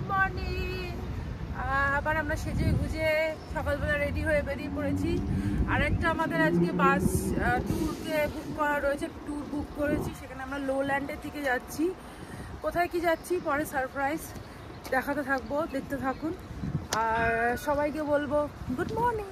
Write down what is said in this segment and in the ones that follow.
Good morning. আবার আমরা সেজে গুজে সকালবেলা রেডি হয়ে বেরিয়ে পড়েছি। আরেকটা আমাদের আজকে বাস ট্যুরকে বুক করা রয়েছে, ট্যুর বুক করেছি। সেখানে আমরা লোল্যান্ডের দিকে যাচ্ছি। কোথায় কি যাচ্ছি পরে সারপ্রাইজ দেখাতে থাকবো, দেখতে থাকুন। আর সবাইকে বলবো good morning.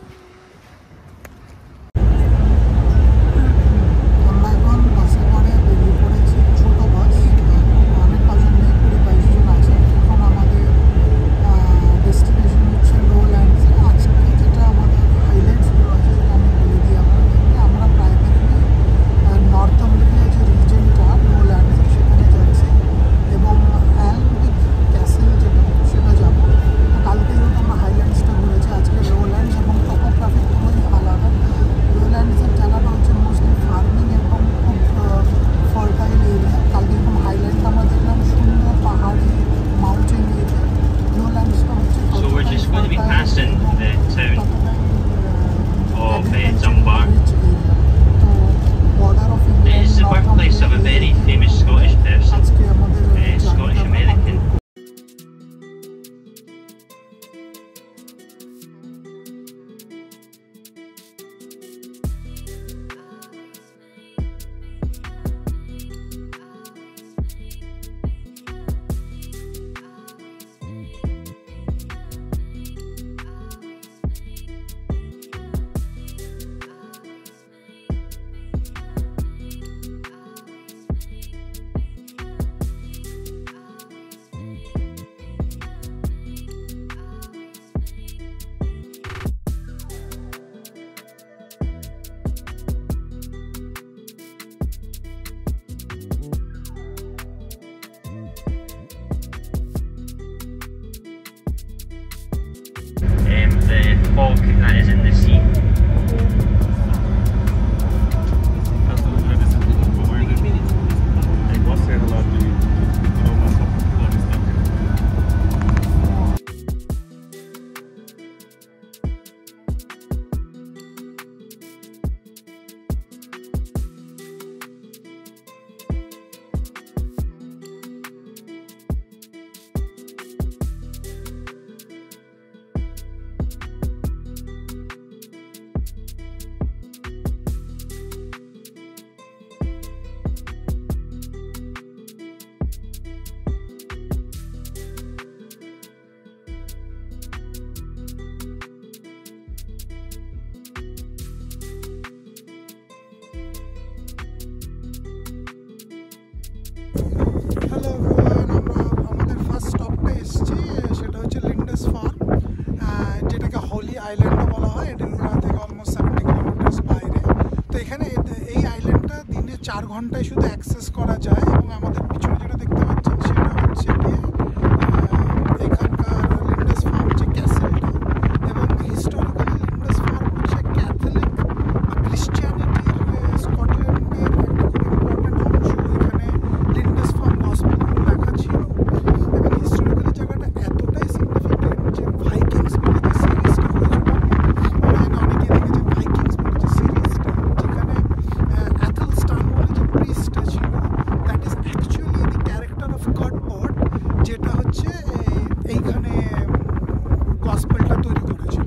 The fog that is in the sea. Hello everyone, আমরা আমাদের ফার্স্ট স্টপটা এসেছি। সেটা হচ্ছে লিন্ডেস ফার্ম, যেটাকে হলি আইল্যান্ডও বলা হয়। এডিনবরা থেকে অলমোস্ট 70 কিলোমিটার্স বাইরে। তো এখানে এই আইল্যান্ডটা দিনে 4 ঘন্টায় শুধু অ্যাক্সেস করা যায়। এবং আমাদের পিছনে যেটা দেখতে পাচ্ছেন সেটা হচ্ছে গিয়ে এখানকার লিন্ডেস ফার্ম যে ক্যাসেলটা। এবং হিস্টোরিক্যালি লিন্ডেস ফার্ম হচ্ছে ক্যাথলিক ক্রিশ্চিয়ানিটির স্কটল্যান্ডের একটা খুব ইম্পর্টেন্ট অংশ। এখানে লিন্ডেস ফার্ম গসপেলগুলো লেখা ছিল। এবং হিস্টোরিক্যালি জায়গাটা এতটাই সিগনিফিকেন্ট যে ভাইকিংস বলে যে সিরিজটা হয়েছিল, অনেকে দেখেছেন ভাইকিংস বলে যে সিরিজটা, যেখানে অ্যাথেলস্টান বলে যে প্রিস্টটা ছিল, that is actually the character of Godpot, যেটা হচ্ছে এইখানে গসপেলটা তৈরি করেছিল।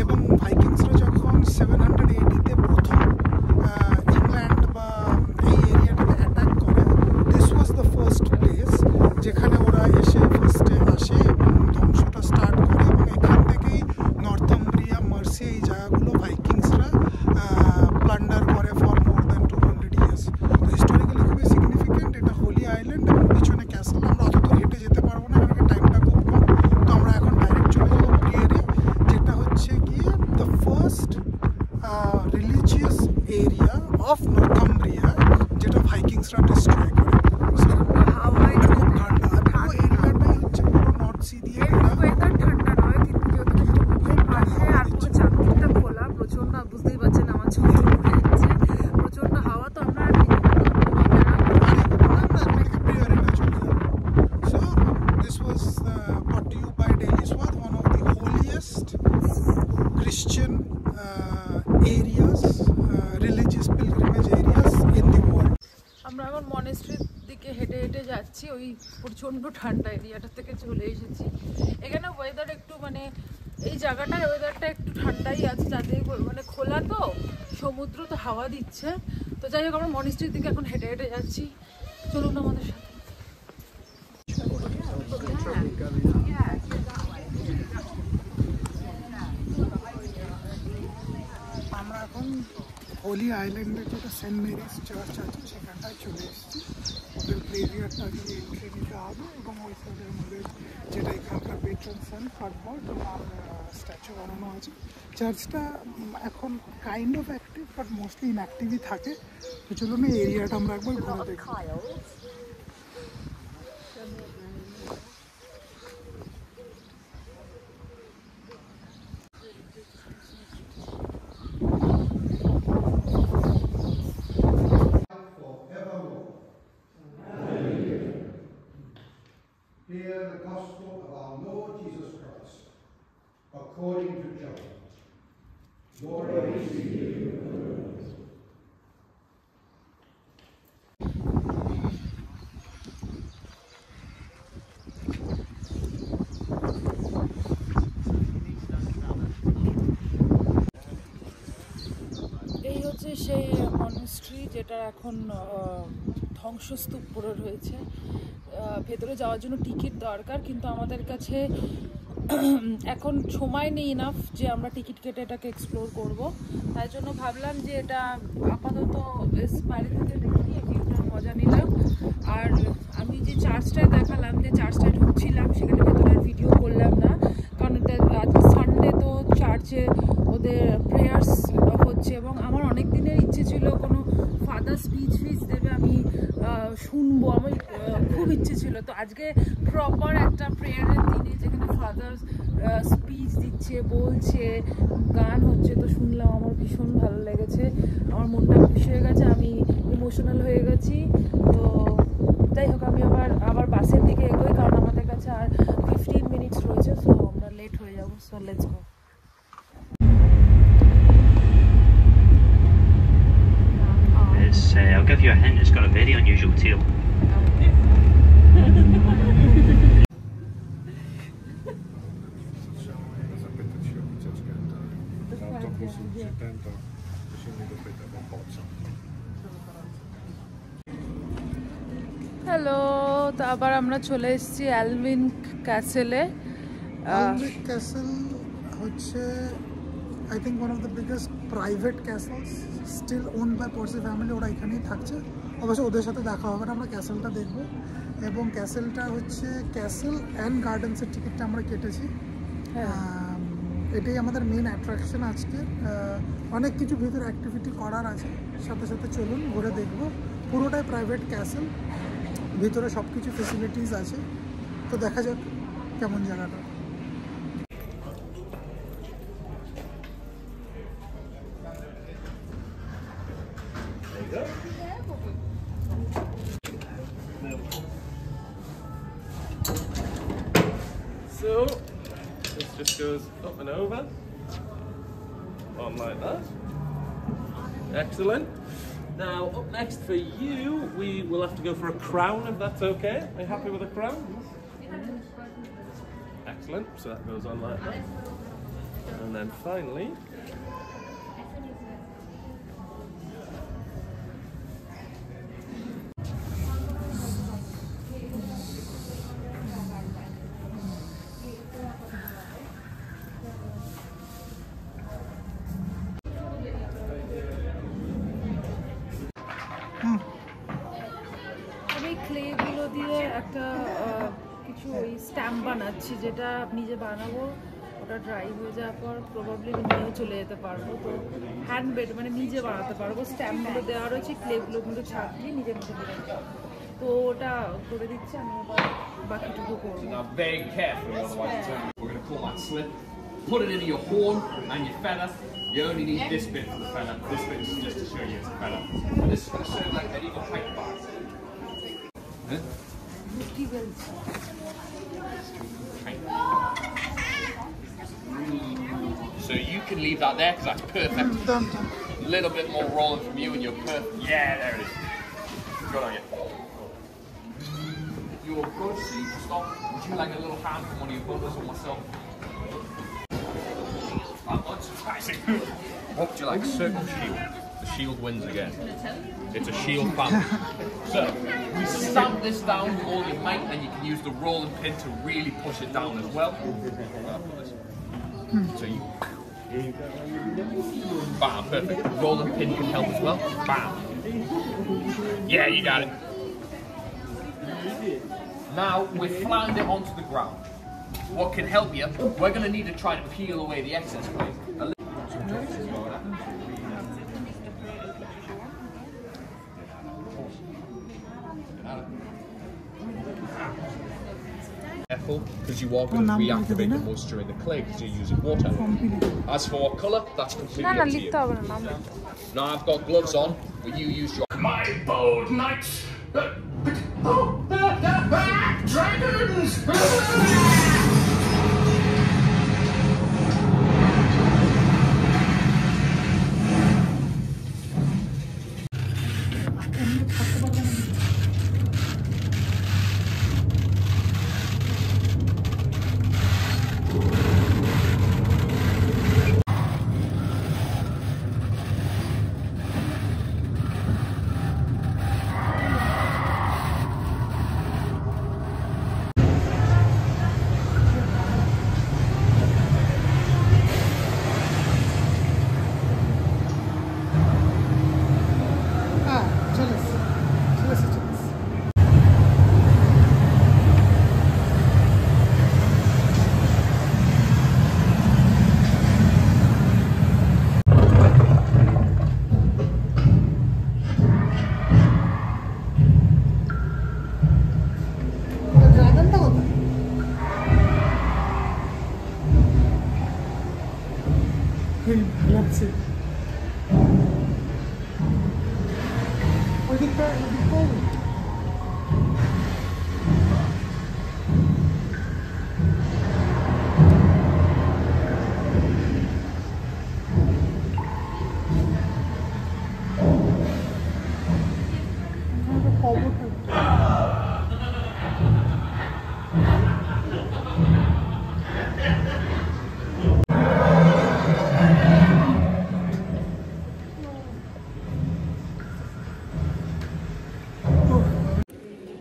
এবং ভাইকিংসরা যখন 700 AD-তে প্রথম ইংল্যান্ড বা এই এরিয়াটাকে অ্যাটাক করে, this was the first place যেখানে ওরা এসে ফার্স্টে আসে এবং ধ্বংসটা স্টার্ট করে। এবং এখান থেকেই নর্থাম্ব্রিয়া, মার্সি, এই জায়গাগুলো ভাইকিংসরা প্লান্ডার করে ফর মোর দ্যান 200 ইয়ার্স। তো হিস্টোরিক্যালি খুবই সিগনিফিকেন্ট এটা হোলি আইল্যান্ড। এবং পিছনে ক্যাসেল। আমরা অত দূর হেঁটে যেতে পারবো না, কারণ টাইমটা খুব কম। তো আমরা এখন ডাইরেক্ট চলে যাবো প্রিয়েরে, যেটা হচ্ছে গিয়ে the first religious area of Northumbria, যেটা ভাইকিংসরা ডিস্ট্রয় করে। খুব ঠান্ডা, আর এরিয়াটাই হচ্ছে পুরো নর্থ সি দিয়ে ওয়েদার ঠান্ডা নয়, কিন্তু খুব পাশে আর পুরো চারদিকটা খোলা। প্রচন্ড, বুঝতেই পারছেন আমার ছবি যাচ্ছে, প্রচন্ড হাওয়া। তো আমরা So this was brought to you by Daily Swat, one of the holiest Christian areas, religious pilgrimage areas in the world. আমরা এখন মনেস্ট্রির দিকে হেঁটে হেঁটে যাচ্ছি। ওই প্রচণ্ড ঠান্ডা এরিয়াটার থেকে চলে এসেছি। এখানে ওয়েদার একটু মানে এই জায়গাটার ওয়েদারটা একটু ঠান্ডাই আছে, যাতে মানে খোলা তো, সমুদ্র তো হাওয়া দিচ্ছে। তো যাই হোক আমরা মনিস্ট্রির দিকে এখন হেঁটে হেঁটে যাচ্ছি, চলুন আমাদের সাথে। আমরা এখন হোলি আইল্যান্ডের যেটা সেন্ট মেরিজ চার্চ আছে সেখানটায় চলে এসেছি। ওদের প্লেভিয়ারটা দিয়ে এন্ট্রি নিতে হবে এবং ওই সাইডের মধ্যে যেটা এখানকার পেট্রন সেন্ট ফাটবল তোমার স্ট্যাচু বানানো আছে। চার্চটা এখন kind of active but mostly ইনঅ্যাক্টিভই থাকে। তো চলুন এই এরিয়াটা আমরা একবার ঘুরে দেখি। Hear the gospel of our Lord Jesus Christ, according to John. Glory to you. এই হচ্ছে সেই মনস্ট্রি যেটা এখন ধ্বংসস্তূপ পড়ে রয়েছে। ভেতরে যাওয়ার জন্য টিকিট দরকার, কিন্তু আমাদের কাছে এখন সময় নেই ইনাফ যে আমরা টিকিট কেটে এটাকে এক্সপ্লোর করব। তাই জন্য ভাবলাম যে এটা আপাতত বাইরে থেকে দেখি, ভিউটার মজা নিলাম। আর আমি যে চার্চটায় দেখালাম, যে চার্চটায় ঢুকছিলাম, সেখানে ভেতরে ভিডিও করলাম না, কারণ এটা আজকে সানডে, তো চার্চে ওদের প্রেয়ার্স হচ্ছে এবং আমার অনেক দিনের ইচ্ছে ছিল কোনো ফাদার স্পিচ দেবে, আমি শুনবো, আমার খুব ইচ্ছে ছিল। তো আজকে প্রপার একটা প্রেয়ারের দিনে যেখানে ফাদার স্পিচ দিচ্ছে, বলছে, গান হচ্ছে, তো শুনলাম, আমার ভীষণ ভালো লেগেছে, আমার মনটা খুশি হয়ে গেছে, আমি ইমোশনাল হয়ে গেছি। তো যাই হোক আমি আবার বাসের দিকে এগোই, কারণ আমাদের কাছে আর 15 মিনিটস রয়েছে, সো আমরা লেট হয়ে যাবো। So let's go. I'll give you a hint, it's got a very unusual tail. Hello, তো আবার আমরা চলে এসেছি অ্যালভিন ক্যাসেলে। অ্যালভিন ক্যাসেল হচ্ছে I think one of the biggest private castles, still own by Percy family. ওরা এখানেই থাকছে, অবশ্য ওদের সাথে দেখা হবে না, আমরা ক্যাসেলটা দেখবো। এবং ক্যাসেলটা হচ্ছে ক্যাসেল অ্যান্ড গার্ডেন্সের টিকিটটা আমরা কেটেছি। এটাই আমাদের মেন অ্যাট্রাকশন আজকে। অনেক কিছু ভিতরে অ্যাক্টিভিটি করার আছে, সাথে সাথে চলুন ঘুরে দেখবো। পুরোটাই প্রাইভেট ক্যাসেল, ভিতরে সব কিছু ফেসিলিটিস আছে। তো দেখা যাক কেমন জায়গাটা। So, this just goes up and over, on like that. Excellent. Now, up next for you, we will have to go for a crown, if that's okay. Are you happy with a crown? Excellent. So that goes on like that. And then finally, আমি ক্লেগুলো দিয়ে একটা কিছু ওই stamp বানাচ্ছি, যেটা নিজে বানাবো। ওটা ড্রাই হয়ে যাওয়ার পর প্রবাবলি নিয়ে চলে যেতে পারবো। তো হ্যান্ডমেড মানে নিজে বানাতে পারবো। স্ট্যাম্পগুলো দেওয়া রয়েছে, ক্লেগুলো কিন্তু ছাপিয়ে নিজের মতো করে। তো ওটা করে দিচ্ছি, আমি এবার বাকিটুকু করবো। Now very carefully, otherwise it's only, we're going to pull that slip, put it into your horn and your feather. You only need this bit for the feather. This bit is just to show you it's a feather. And this is going to serve like medieval pipe bars. কি বলছি? So you can leave that there because that's perfect. A little bit more rolling from you and you're perfect. Yeah, there it is. Good on you. your approach, so you can stop. Would you like a little hand from one of your brothers or myself? What would you like? Circle shield. The shield wins again. It's a shield family. So, we stamp this down with all your might, and you can use the rolling pin to really push it down as well. So you... Bam, perfect. Rolling pin can help as well. Bam. Yeah, you got it. Now, we've flattened it onto the ground. What can help you, we're going to need to try to peel away the excess weight. Careful, because you are going to reactivate the moisture in the clay because you're using water. As for what colour, that's completely up to you. Now I've got gloves on, but you use your... My bold knights! Dragons!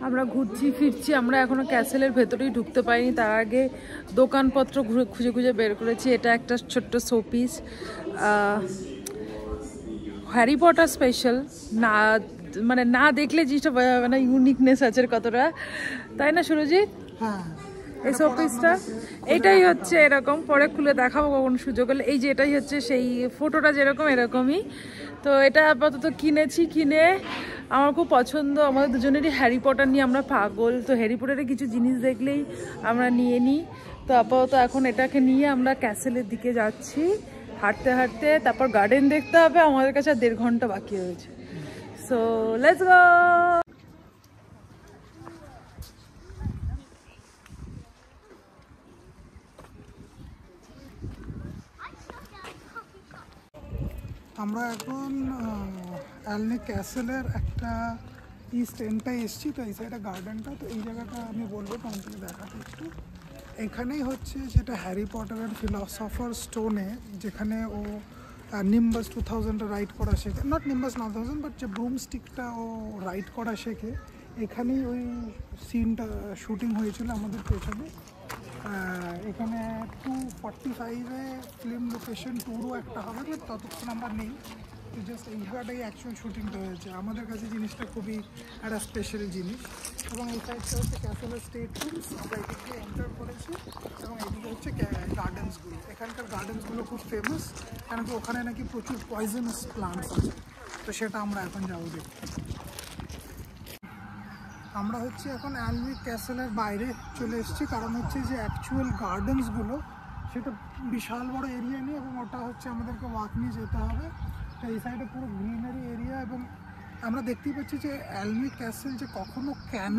আমরা ঘুরছি ফিরছি, আমরা এখনো ক্যাসেলের ভেতরেই ঢুকতে পারিনি। তার আগে দোকানপত্র খুঁজে খুঁজে বের করেছি। এটা একটা ছোট্ট শোপিস, হ্যারি পটার স্পেশাল। না মানে না দেখলে জিনিসটা মানে ইউনিকনেস আছে কতটা, তাই না সুরজিৎ? হ্যাঁ, এই শোপিসটা এটাই হচ্ছে এরকম, পরে খুলে দেখাবো কখনো সুযোগ হলে। এই যে এটাই হচ্ছে সেই ফটোটা যেরকম এরকমই। তো এটা আপাতত কিনেছি, কিনে আমার খুব পছন্দ। আমাদের দুজনেরই হ্যারি পটার নিয়ে আমরা পাগল, তো হ্যারি পটারের কিছু জিনিস দেখলেই আমরা নিয়ে নিই। তো আপাতত এখন এটাকে নিয়ে আমরা ক্যাসেলের দিকে যাচ্ছি হাঁটতে হাঁটতে। তারপর গার্ডেন দেখতে হবে, আমাদের কাছে আর 1.5 ঘন্টা বাকি রয়েছে। So let's go. আমরা এখন অ্যালনি ক্যাসেলের একটা ইস্ট এন্ডটায় এসেছি। তো এই সাইডে গার্ডেনটা, তো এই জায়গাটা আমি বলবো তোমাকে দেখাতে একটু। এখানেই হচ্ছে যেটা হ্যারি পটারের ফিলসফার স্টোনে, যেখানে ও নিম্বাস 2000 রাইড করা শেখে, নট নিম্বাস 9000 বাট যে ব্রুম স্টিকটা ও রাইড করা শেখে, এখানেই ওই সিনটা শুটিং হয়েছিল আমাদের পেছনে। এখানে 245-এ ফিল্ম লোকেশন ট্যুরও একটা হবে, বাট ততক্ষণ আমরা নেই। তো জাস্ট এই জায়গাটাই অ্যাকচুয়াল শুটিংটা হয়েছে। আমাদের কাছে জিনিসটা খুবই একটা স্পেশাল জিনিস। এবং এই সাইডটা হচ্ছে ক্যাসেলের স্টেট রুমস, আমরা এদিকে এন্টার করেছি। এবং এদিকে হচ্ছে গার্ডেন্সগুলো। এখানকার গার্ডেন্সগুলো খুব ফেমাস, কারণ কি ওখানে নাকি প্রচুর পয়জনাস প্লান্টস আছে। তো সেটা আমরা এখন যাবো দেখতে। আমরা হচ্ছে এখন অ্যালনি ক্যাসেলের বাইরে চলে এসেছি, কারণ হচ্ছে যে অ্যাকচুয়াল গার্ডেন্সগুলো সেটা বিশাল বড় এরিয়া নিয়ে, এবং ওটা হচ্ছে আমাদেরকে ওয়াক নিয়ে যেতে হবে। তো এই সাইডে পুরো গ্রিনারি এরিয়া, এবং আমরা দেখতেই পাচ্ছি যে অ্যালনি ক্যাসেল যে কখনো কেন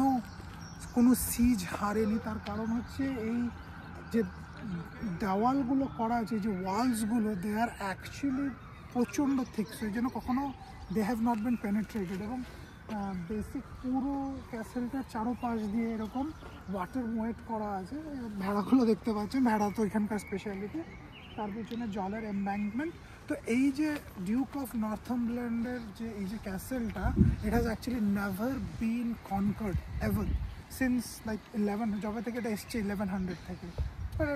কোনো সিজ হারেনি, তার কারণ হচ্ছে এই যে দেওয়ালগুলো করা আছে, যে ওয়ালসগুলো, দে আর অ্যাকচুয়ালি প্রচণ্ড থিক, সেই জন্য কখনো দে হ্যাভ নট বিন পেনিট্রেটেড। এবং বেসিক পুরো ক্যাসেলটার চারোপাশ দিয়ে এরকম ওয়াটার মোয়েট করা আছে। ভেড়াগুলো দেখতে পাচ্ছেন, ভেড়া তো এখানকার স্পেশালিটি। তার পিছনে জলের এমব্যাঙ্কমেন্ট। তো এই যে ডিউক অফ নর্থাম্বরল্যান্ডের যে এই যে ক্যাসেলটা, it has actually never been conquered ever since like 11, যবে থেকে এটা এসছে 1100 থেকে।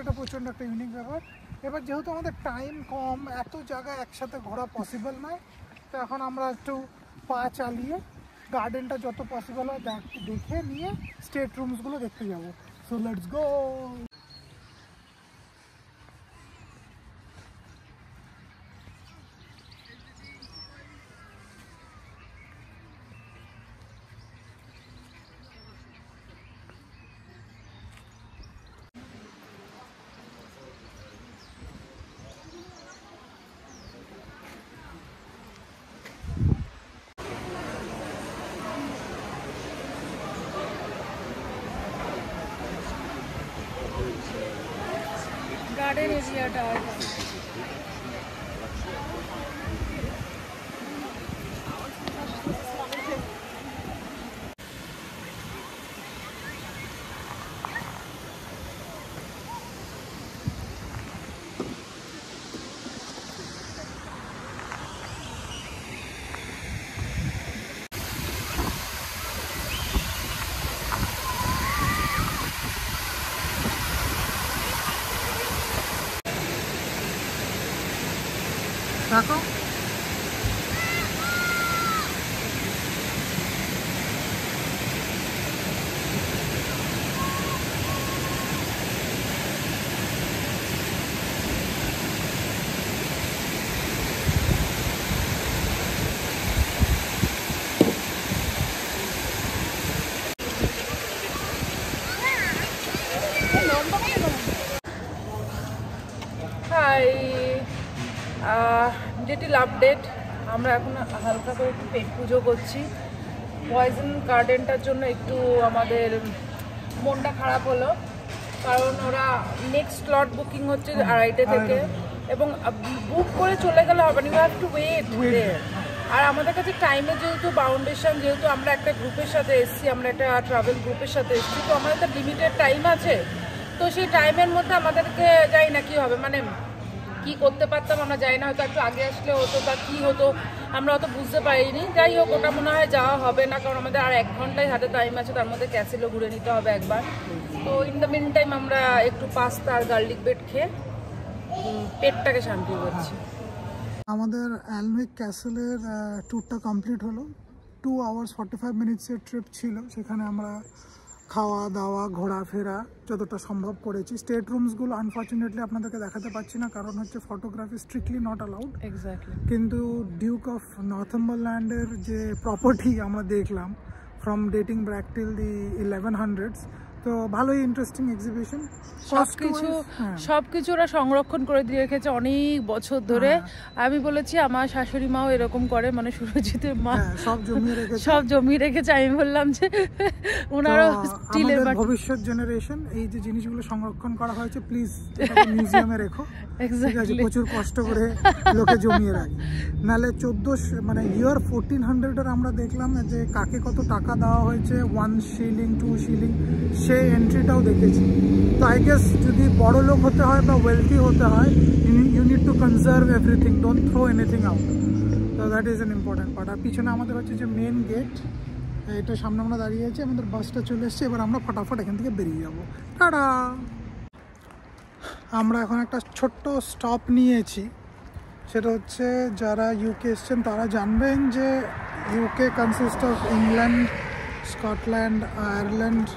এটা প্রচণ্ড একটা ইউনিক ব্যাপার। এবার যেহেতু আমাদের টাইম কম, এত জায়গা একসাথে ঘোরা পসিবল নয়, তো এখন আমরা একটু পা চালিয়ে গার্ডেনটা যত পসিবল হয় দেখে নিয়ে স্টেট রুমসগুলো দেখতে যাবো। So let's go. গার্ডেন এরিয়াটা দেখো হাই, লিটল আপডেট। আমরা এখন হালকা করে একটু পেট পুজো করছি। পয়জন গার্ডেনটার জন্য একটু আমাদের মনটা খারাপ হলো, কারণ ওরা নেক্সট স্লট বুকিং হচ্ছে 2:30 থেকে, এবং বুক করে চলে গেলে হবে না, ইউ হ্যাভ টু ওয়েট। আর আমাদের কাছে টাইমে যেহেতু বাউন্ডেশন, যেহেতু আমরা একটা গ্রুপের সাথে এসেছি, আমরা একটা ট্রাভেল গ্রুপের সাথে এসেছি, তো আমাদের তো লিমিটেড টাইম আছে। তো সেই টাইমের মধ্যে আমাদেরকে জানি না কী হবে, মানে কি করতে পারতাম আমরা জানি না, হয়তো একটু আগে আসলে হতো বা কী হতো আমরা অত বুঝতে পারিনি। যাই হোক, ওটা মনে হয় যাওয়া হবে না, কারণ আমাদের আর 1 ঘন্টায় হাতে টাইম আছে, তার মধ্যে ক্যাসেলও ঘুরে নিতে হবে একবার। তো ইন দ্য মিন টাইম আমরা একটু পাস্তা আর গার্লিক ব্রেড খেয়ে পেটটাকে শান্তি করছি। আমাদের অ্যালনউইক ক্যাসেলের ট্যুরটা কমপ্লিট হলো। 2 hours 45 minutes-এর ট্রিপ ছিল। সেখানে আমরা খাওয়া দাওয়া ঘোরাফেরা যতটা সম্ভব করেছি। স্টেট রুমসগুলো আনফর্চুনেটলি আপনাদেরকে দেখাতে পারছি না, কারণ হচ্ছে photography strictly not allowed. Exactly. কিন্তু ডিউক অফ নর্থাম্বরল্যান্ডের যে প্রপার্টি আমরা দেখলাম from dating back till the 1100s, তো ভালোই ইন্টারেস্টিং এক্সিবিশন। সবকিছু ওরা সংরক্ষণ করে দিয়ে রেখেছে অনেক বছর ধরে। আমি বলেছি আমার শাশুড়ি মাও এরকম করে, মানে সুরজিতের মা সব জমিয়ে রেখেছে। আমি বললাম যে ওনারা স্টিলের ভবিষ্যৎ জেনারেশন এই যে জিনিসগুলো সংরক্ষণ করা হয়েছে, প্লিজ মিউজিয়ামে রেখো। প্রচুর কষ্ট করে লোকে জমিয়ে রাখে, নাহলে 14 মানে ইয়ার 1400-এর আমরা দেখলাম যে কাকে কত টাকা দেওয়া হয়েছে, 1 shilling 2 shilling, সেই এন্ট্রিটাও দেখেছি। তো আই গেস যদি বড় লোক হতে হয় বা ওয়েলথি হতে হয়, you need to conserve everything, don't throw anything out. তো that is an important part. আর পিছনে আমাদের হচ্ছে যে মেন গেট, এটা সামনে আমরা দাঁড়িয়ে আছি, আমাদের বাসটা চলে এসছে। এবার আমরা ফটাফট এখান থেকে বেরিয়ে যাবো। টাটা। আমরা এখন একটা ছোট্ট স্টপ নিয়েছি, সেটা হচ্ছে যারা ইউকে এসছেন তারা জানবেন যে UK consist of England, Scotland, Ireland,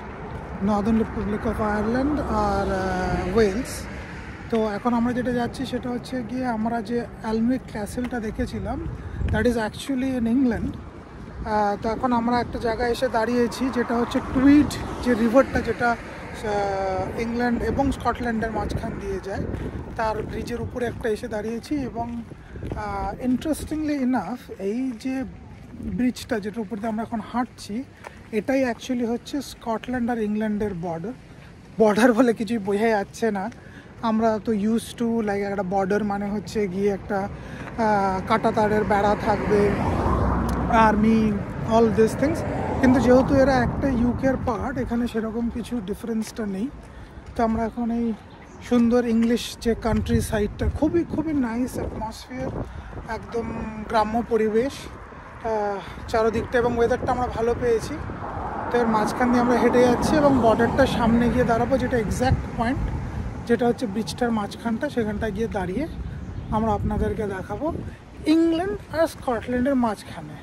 northern republic of Ireland আর ওয়েলস। তো এখন আমরা যেটা যাচ্ছি সেটা হচ্ছে গিয়ে আমরা যে অ্যালনউইক ক্যাসেলটা দেখেছিলাম, that is actually in England. তো এখন আমরা একটা জায়গায় এসে দাঁড়িয়েছি যেটা হচ্ছে টুইড, যে রিভারটা যেটা ইংল্যান্ড এবং স্কটল্যান্ডের মাঝখান দিয়ে যায়, তার ব্রিজের উপরে একটা এসে দাঁড়িয়েছি। এবং ইন্টারেস্টিংলি ইনাফ, এই যে ব্রিজটা যেটার উপর দিয়ে আমরা এখন হাঁটছি, এটাই অ্যাকচুয়ালি হচ্ছে স্কটল্যান্ড আর ইংল্যান্ডের বর্ডার বলে কিছুই বোঝা যাচ্ছে না। আমরা তো ইউজ টু লাইক একটা বর্ডার মানে হচ্ছে গিয়ে একটা কাঁটা তারের বেড়া থাকবে, আর্মি অল দিস থিংস, কিন্তু যেহেতু এরা একটা ইউকের পার্ট, এখানে সেরকম কিছু ডিফারেন্সটা নেই। তো আমরা এখন এই সুন্দর ইংলিশ যে কান্ট্রি সাইডটা, খুবই খুবই নাইস অ্যাটমসফিয়ার, একদম গ্রাম্য পরিবেশ চারদিকটা, এবং ওয়েদারটা আমরা ভালো পেয়েছি। তো এর মাঝখান দিয়ে আমরা হেঁটে যাচ্ছি এবং বর্ডারটার সামনে গিয়ে দাঁড়াবো, যেটা এক্স্যাক্ট পয়েন্ট, যেটা হচ্ছে ব্রিজটার মাঝখানটা, সেখানটা গিয়ে দাঁড়িয়ে আমরা আপনাদেরকে দেখাবো ইংল্যান্ড আর স্কটল্যান্ডের মাঝখানে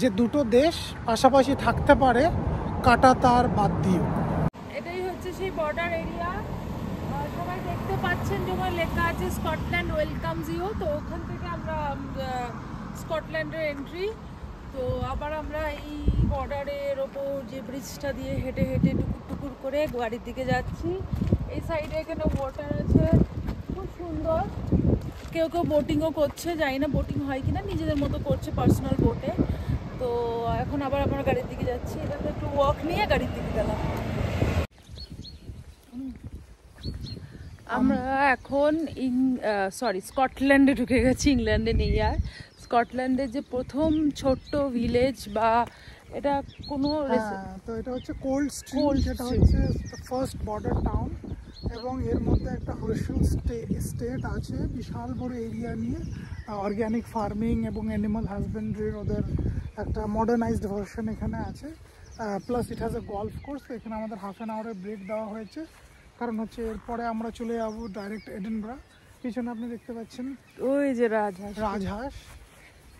যে দুটো দেশ পাশাপাশি থাকতে পারে কাটা তার বাদ দিয়েও। এটাই হচ্ছে সেই বর্ডার এরিয়া, সবাই দেখতে পাচ্ছেন যেমন লেখা আছে স্কটল্যান্ড ওয়েলকামস ইউ। তো ওখান থেকে আমরা স্কটল্যান্ডের এন্ট্রি। তো আবার আমরা এই বর্ডারের ওপর যে ব্রিজটা দিয়ে হেঁটে হেঁটে টুকুর টুকুর করে বাড়ির দিকে যাচ্ছি। এই সাইডে এখানে ওয়াটার আছে, খুব সুন্দর। কেউ কেউ বোটিংও করছে, জানি না বোটিং হয় কিনা, নিজেদের মতো করছে পার্সোনাল বোটে। তো এখন আবার আমরা গাড়ির দিকে যাচ্ছি, এটাতে একটু ওয়াক নিয়ে গাড়ির দিকে গেলাম। আমরা এখন স্কটল্যান্ডে ঢুকে গেছি, ইংল্যান্ডে নেই আর। স্কটল্যান্ডের যে প্রথম ছোট্ট ভিলেজ বা এটা কোনো তো এটা হচ্ছে কোল্ড স্ট্রিম, যেটা হচ্ছে ফার্স্ট বর্ডার টাউন, এবং এর মধ্যে একটা হোর্সশু স্টেট আছে, বিশাল বড় এরিয়া নিয়ে অর্গ্যানিক ফার্মিং এবং অ্যানিমাল হাজবেন্ড্রির ওদের একটা মডার্নাইজড ভার্সন এখানে আছে। Plus it has a golf course. এখানে আমাদের হাফ অ্যান আওয়ারের ব্রেক দেওয়া হয়েছে, কারণ হচ্ছে এরপরে আমরা চলে যাবো ডাইরেক্ট এডিনবরা। পিছনে আপনি দেখতে পাচ্ছেন ওই যে রাজহাঁস।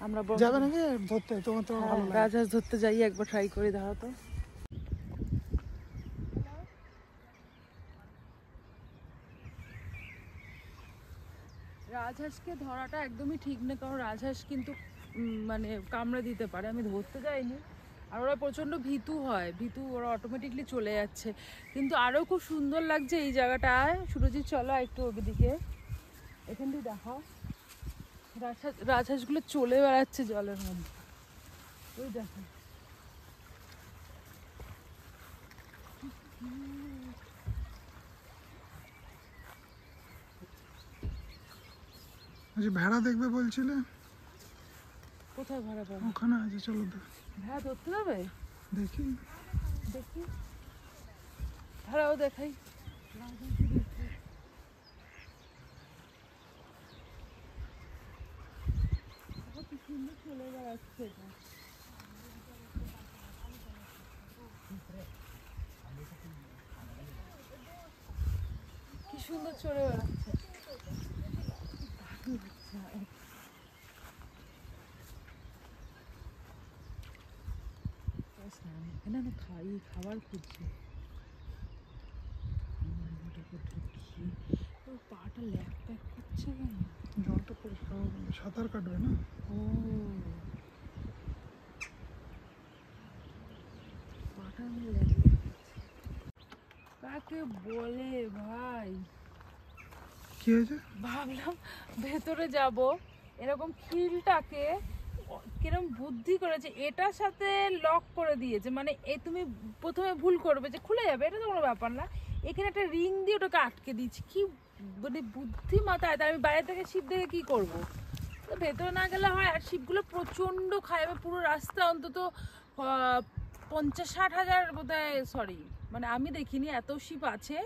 আমরা যাবে নাকি ধরতে? তোমার তো ভালো লাগে। রাজহাঁস ধরতে যাই, একবার ট্রাই করে দাও তো। রাজহাঁসকে ধরাটা একদমই ঠিক না, কারণ রাজহাঁস কিন্তু মানে কামড়ে দিতে পারে। আমি ধরতে যাইনি, আর ওরা প্রচণ্ড ভীতু হয়, ওরা অটোমেটিকলি চলে যাচ্ছে। কিন্তু আরও খুব সুন্দর লাগছে এই জায়গাটায়। সুরজিৎ চলো একটু ওদিকে, এখান দিয়ে দেখো রাজহাঁসগুলো চলে বেড়াচ্ছে জলের মধ্যে, ওই দেখো। ভেড়া দেখবে বলছিলে? কোথায় ভেড়া পাবো? ওখানে আছে, চলো ভেড়া ধরতে যাবে, দেখি ভেড়াও দেখাই। কি সুন্দর চলে বেড়াচ্ছে এটা। কি সুন্দর চলে বেড়াচ্ছে। খাবার খুঁজছি, পাটা ল্যাক প্যাক করছে কেন? জলটা পরিষ্কার, সাঁতার কাটবে না। ও পাটা কাকে বলে ভাই? কি হয়েছে? ভাবলাম ভেতরে যাব, এরকম খিলটাকে কিরম বুদ্ধি করেছে, এটার সাথে লক করে দিয়েছে। মানে তুমি প্রথমে ভুল করবে যে খুলে যাবে, এটা তো কোনো ব্যাপার না, এখানে একটা রিং দিয়ে ওটাকে আটকে দিয়েছি। কি মানে বুদ্ধি মাথায়। তাই আমি বাইরে থেকে শিপ দেখে কি করব? তো ভেতরে না গেলে হয়। আর শিপগুলো প্রচণ্ড খায়, পুরো রাস্তা অন্তত 50-60 হাজার বোধহয়, সরি মানে আমি দেখিনি এত শিপ আছে,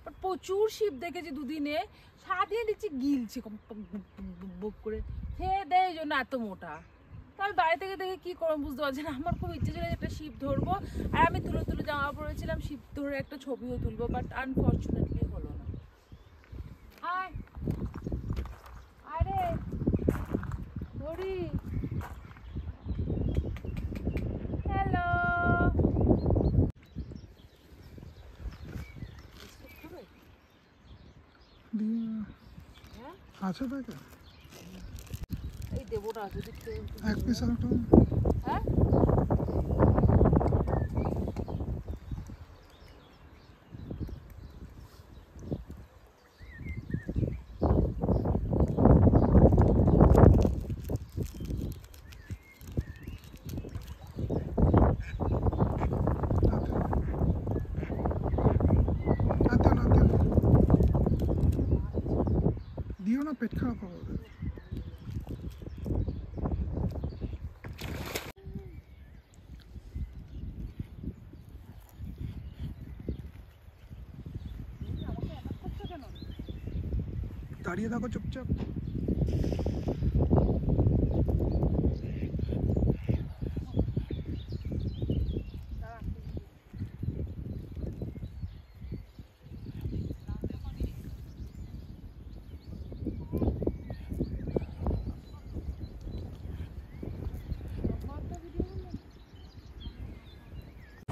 বাট প্রচুর শিপ দেখেছি দুদিনে। সারাদিনে দিচ্ছি গিলছি বুক করে, খেয়ে দেয়, এই জন্য এত মোটা। তো আমি বাইরে থেকে দেখে কী করবো বুঝতে পারছি না। আমার খুব ইচ্ছে ছিল একটা শিপ ধরবো, আর আমি তুলে তুলে জামা পরেছিলাম, শিপ ধরে একটা ছবিও তুলবো, বাট আনফর্চুনেটলি হলো না। আরে ধরি, হ্যালো, আছে দেখে এই দেবোটা আছে, এক পিস আর একটা। হ্যাঁ দিও না, পেট খারাপ হবে। দাঁড়িয়ে থাকো চুপচাপ।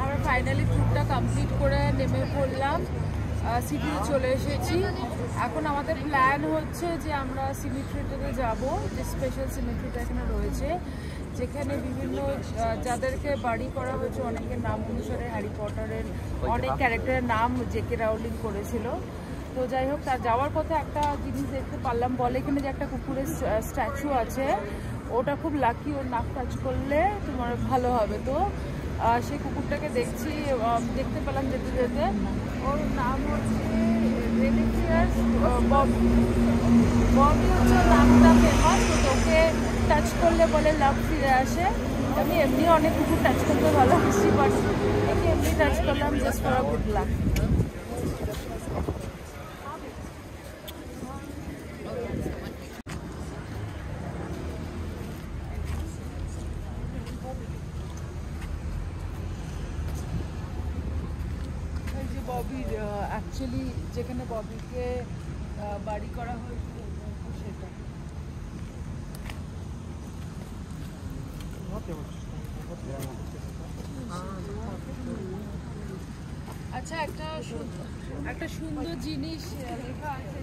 আমরা ফাইনালি ট্যুরটা কমপ্লিট করে নেমে পড়লাম, সিটিতে চলে এসেছি। এখন আমাদের প্ল্যান হচ্ছে যে আমরা সিমেট্রিটাতে যাব, যে স্পেশাল সিমেট্রিটা এখানে রয়েছে, যেখানে বিভিন্ন যাদেরকে বাড়ি করা হয়েছে অনেকের নাম অনুসারে, হ্যারি পটারের অনেক ক্যারেক্টারের নাম জেকে রাউলিং করেছিল। তো যাই হোক, তার যাওয়ার পথে একটা জিনিস দেখতে পারলাম, বলে এখানে যে একটা কুকুরের স্ট্যাচু আছে, ওটা খুব লাকি, ওর নাক টাচ করলে তোমার ভালো হবে। তো সেই কুকুরটাকে দেখতে পেলাম যেতে যেতে। ওর নাম হচ্ছে ববি। ববি হচ্ছে নামটা ফেমাস, তো তোকে টাচ করলে বলে লাভ ফিরে আসে। আমি এমনি অনেক কুকুর টাচ করতে ভালোবাসি, বাট একে এমনি টাচ করলাম just for a good luck. ববির অ্যাকচুয়ালি যেখানে ববিকে বাড়ি করা হয়েছিল সেটা। আচ্ছা, একটা সুন্দর জিনিস লেখা আছে,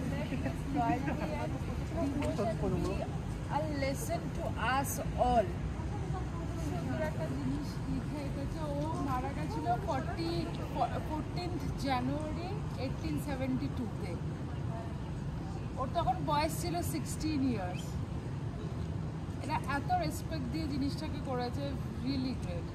a lesson to us all। সুন্দর একটা জিনিস লিখে রেখেছে। ও মারা গেছিল 14th জানুয়ারি 1872-তে। ওর তখন বয়স ছিল 16 ইয়ার্স। এটা এত রেসপেক্ট দিয়ে জিনিসটাকে করেছে, রিয়েলি গ্রেট।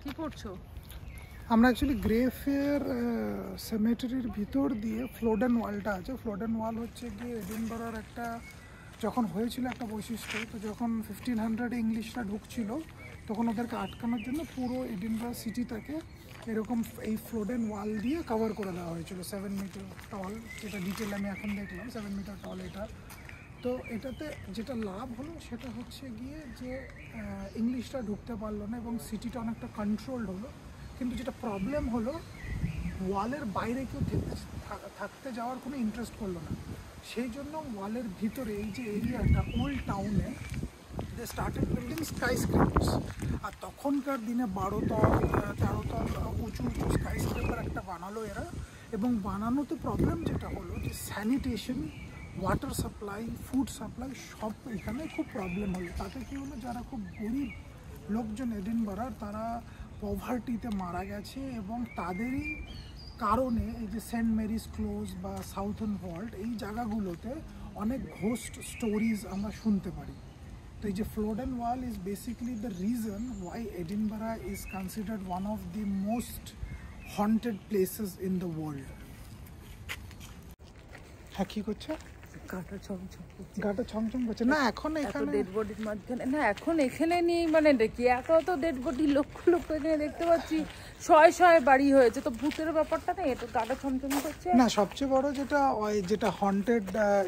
কি করছো? আমরা অ্যাকচুয়ালি গ্রে ফেয়ার সেমেটারির ভিতর দিয়ে ফ্লোডেন ওয়ালটা আছে। ফ্লোডেন ওয়াল হচ্ছে গিয়ে এডিনবরার একটা, যখন হয়েছিল একটা বৈশিষ্ট্য, তো যখন 1500 ইংলিশরা ঢুকছিল তখন ওদেরকে আটকানোর জন্য পুরো এডিনবরা সিটিটাকে এরকম এই ফ্লোডেন ওয়াল দিয়ে কভার করে দেওয়া হয়েছিল। 7 মিটার টল, যেটা ডিটেল আমি এখন দেখলাম 7 মিটার টল এটা। তো এটাতে যেটা লাভ হলো সেটা হচ্ছে গিয়ে যে ইংলিশরা ঢুকতে পারলো না এবং সিটিটা অনেকটা কন্ট্রোলড হলো। কিন্তু যেটা প্রবলেম হলো, ওয়ালের বাইরে কেউ থাকতে যাওয়ার কোনো ইন্টারেস্ট করলো না। সেই জন্য ওয়ালের ভিতরে এই যে এরিয়াটা ওল্ড টাউনে দে স্টার্টেড বিল্ডিং স্কাইস্ক্রেপার্স। আর তখনকার দিনে 12 তল 13 তল উঁচু উঁচু স্কাইস্ক্রেপার একটা বানালো এরা। এবং বানানোতে প্রবলেম যেটা হলো যে sanitation, water supply, food supply সব এখানে খুব প্রবলেম হলো। তাতে কী হলো, যারা খুব গরিব লোকজন এডিনবরার, তারা পভার্টিতে মারা গেছে এবং তাদেরই কারণে এই যে সেন্ট মেরিজ ক্লোজ বা সাউথার্ন ভল্ট এই জায়গাগুলোতে অনেক ঘোস্ট স্টোরিজ আমরা শুনতে পারি। তো এই যে Flodden Wall is basically the reason why Edinburgh is considered one of the most haunted places in the world. হ্যাঁ, কী করছে? গাটা ছমছম করছে না এখন এখানে ডেড বডির মাঝখানে না, এখন এখানে নেই মানে দেখি এত ডেড বডি লক্ষ লক্ষ এখানে দেখতে পাচ্ছি, শয়ে বাড়ি হয়েছে। তো ভূতের ব্যাপারটা নেই, তো গাটা ছমছম করছে না। সবচেয়ে বড় যেটা হন্টেড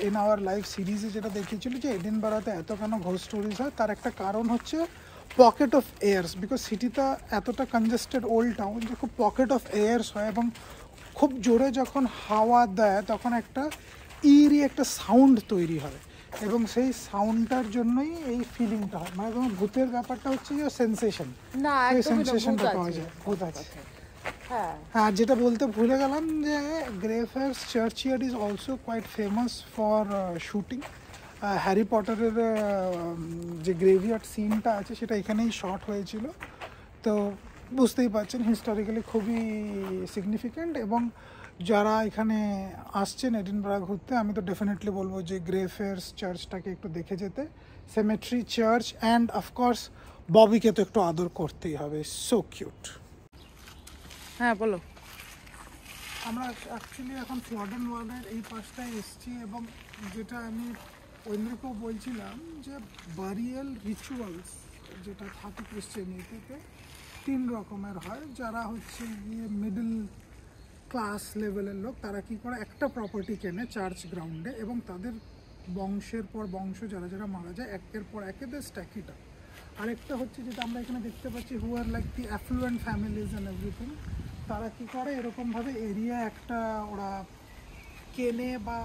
ইন আওয়ার লাইফ সিরিজে যেটা দেখিয়েছিল যে এডিনবরাতে এত কেন ঘোস্ট স্টোরিজ হয়, তার একটা কারণ হচ্ছে পকেট অফ এয়ার্স। বিকজ সিটিটা এতটা কনজেস্টেড ওল্ড টাউন যে খুব পকেট অফ এয়ার্স হয় এবং খুব জোরে যখন হাওয়া দেয় তখন একটা ইরি একটা সাউন্ড তৈরি হয় এবং সেই সাউন্ডটার জন্যই এই ফিলিংটা হয়। মানে তোমার ভূতের ব্যাপারটা হচ্ছে যে সেন্সেশন, না, এই সেন্সেশনটা পাওয়া যায়, ভূত আছে। হ্যাঁ, যেটা বলতে ভুলে গেলাম যে Greyfriars churchyard is also quite famous for shooting. Harry পটারের যে গ্রেভিয়ার্ড সিনটা আছে সেটা এখানেই শট হয়েছিল। তো বুঝতেই পারছেন হিস্টোরিক্যালি খুবই সিগনিফিক্যান্ট। এবং যারা এখানে আসছেন এডিনবরা ঘুরতে, আমি তো ডেফিনেটলি বলবো যে গ্রেফেয়ার্স চার্চটাকে একটু দেখে যেতে, সেমেট্রি চার্চ, অ্যান্ড অফকোর্স ববিকে তো একটু আদর করতেই হবে, সো কিউট। হ্যাঁ বলো। আমরা অ্যাকচুয়ালি এখন ফ্লডেন ওয়ার্ল্ডের এই পাশটায় এসেছি, এবং যেটা আমি ঐন্দ্রিকেও বলছিলাম যে বারিয়াল রিচুয়ালস যেটা থাকে ক্রিশ্চিয়ানিটিতে 3 রকমের হয়। যারা হচ্ছে গিয়ে মিডল ক্লাস লেভেলের লোক, তারা কি করে একটা প্রপার্টি কেনে চার্চ গ্রাউন্ডে, এবং তাদের বংশের পর বংশ যারা যারা মারা যায় একের পর একে দে স্ট্যাকিটা। আরেকটা হচ্ছে যেটা আমরা এখানে দেখতে পাচ্ছি, who are like the affluent families and everything, তারা কি করে এরকমভাবে এরিয়া একটা ওরা কেনে বা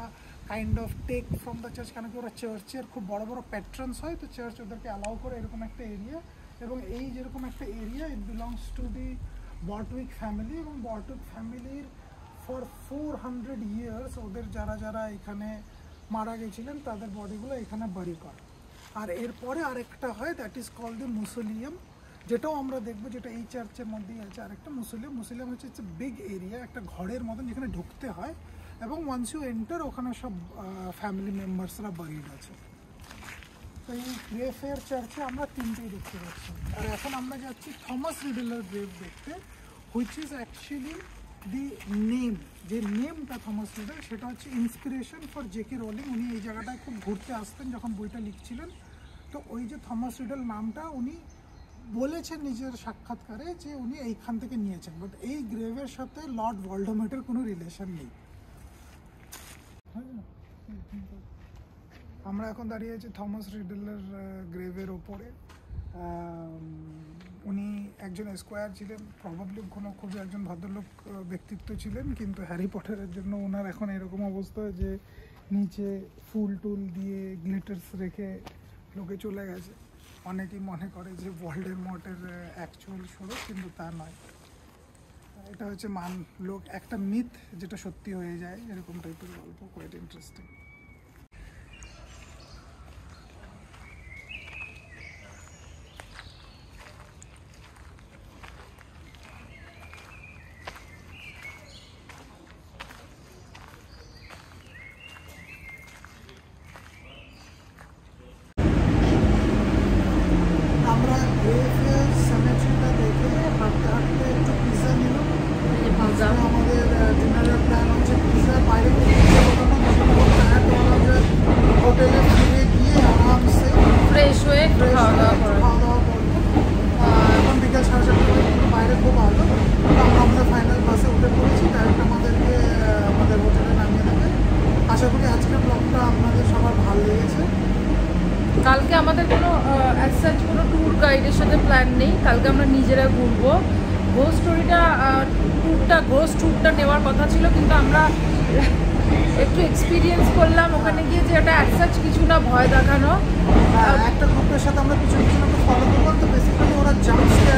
kind of take from the church, কেন কি ওরা চার্চের খুব বড় বড় প্যাট্রনস হয়, তো চার্চ ওদেরকে অ্যালাউ করে এরকম একটা এরিয়া। এবং এই যেরকম একটা area, it belongs to the Borthwick family, এবং বটউইক ফ্যামিলির ফর 400 ইয়ার্স ওদের যারা যারা এখানে মারা গেছিলেন তাদের বডিগুলো এখানে বাড়ি করে। আর এরপরে আরেকটা হয়, দ্যাট ইজ কল্ড দি মুসোলিয়াম, যেটাও আমরা দেখবো, যেটা এই চার্চের মধ্যেই আছে আরেকটা মুসোলিয়াম। মুসোলিয়াম হচ্ছে ইটস এ বিগ এরিয়া, একটা ঘরের মতন যেখানে ঢুকতে হয়, এবং ওয়ান্স ইউ এন্টার ওখানে সব ফ্যামিলি মেম্বার্সরা বাড়ির আছে। তো এই গ্রেফেয়ার চার্চে আমরা 3টেই দেখতে পাচ্ছি। আর এখন আমরা যাচ্ছি থমাস রিডলের গ্রেভ দেখতে, which is actually the name, যে নেমটা থমাস রিডল সেটা হচ্ছে ইন্সপিরেশন ফর জেকে রোলিং। উনি এই জায়গাটায় খুব ঘুরতে আসতেন যখন বইটা লিখছিলেন, তো ওই যে থমাস রিডল নামটা উনি বলেছেন নিজের সাক্ষাৎকারে যে উনি এইখান থেকে নিয়েছেন, বাট এই গ্রেভের সাথে লর্ড ভলডেমর্টের কোনো রিলেশন নেই। আমরা এখন দাঁড়িয়ে আছি থমাস রিডলের গ্রেভের ওপরে। উনি একজন স্কোয়ার ছিলেন, প্রবাবলি কোনো খুবই একজন ভদ্রলোক ব্যক্তিত্ব ছিলেন, কিন্তু হ্যারি পটারের জন্য ওনার এখন এরকম অবস্থা যে নিচে ফুল টুল দিয়ে গ্লিটার্স রেখে লোকে চলে গেছে। অনেকেই মনে করে যে ভলডেমর্টের অ্যাকচুয়াল স্বরূপ, কিন্তু তা নয়। এটা হচ্ছে লোক একটা মিথ যেটা সত্যি হয়ে যায়, এরকম টাইপের গল্প, কোয়াইট ইন্টারেস্টিং। আমরা গ্রেভের সেমেট্রিটা দেখে হাঁটতে হাঁটতে একটু পিজা নিলাম। আমাদের ডিনারের প্ল্যান হচ্ছে পিজা, বাইরে হোটেলে ফিরে গিয়ে আরামসে ফ্রেশ হয়ে খাওয়া দাওয়া করবো। এখন বিকেল 4:30 কিন্তু বাইরে খুব আলো, আমরা আমাদের ফাইনাল বাসে উঠে পড়েছি, ডাইরেক্ট আমাদেরকে আমাদের হোটেলে নামিয়ে দেবে। আশা করি আজকের ব্লগটা আপনাদের সবার ভালো লেগেছে। কালকে আমাদের কোনো অ্যাজ কোনো ট্যুর গাইডের সাথে প্ল্যান নেই, কালকে আমরা নিজেরা ঘুরবো। ঘোস্ট ট্যুরটা নেওয়ার কথা ছিল, কিন্তু আমরা একটু এক্সপিরিয়েন্স করলাম ওখানে গিয়ে যে এটা অ্যাজ কিছু না, ভয় দেখানো। একটা গ্রুপের সাথে আমরা কিছু ফলো করলাম, তো বেসিক্যালি ওরা জাম্প স্কেয়ার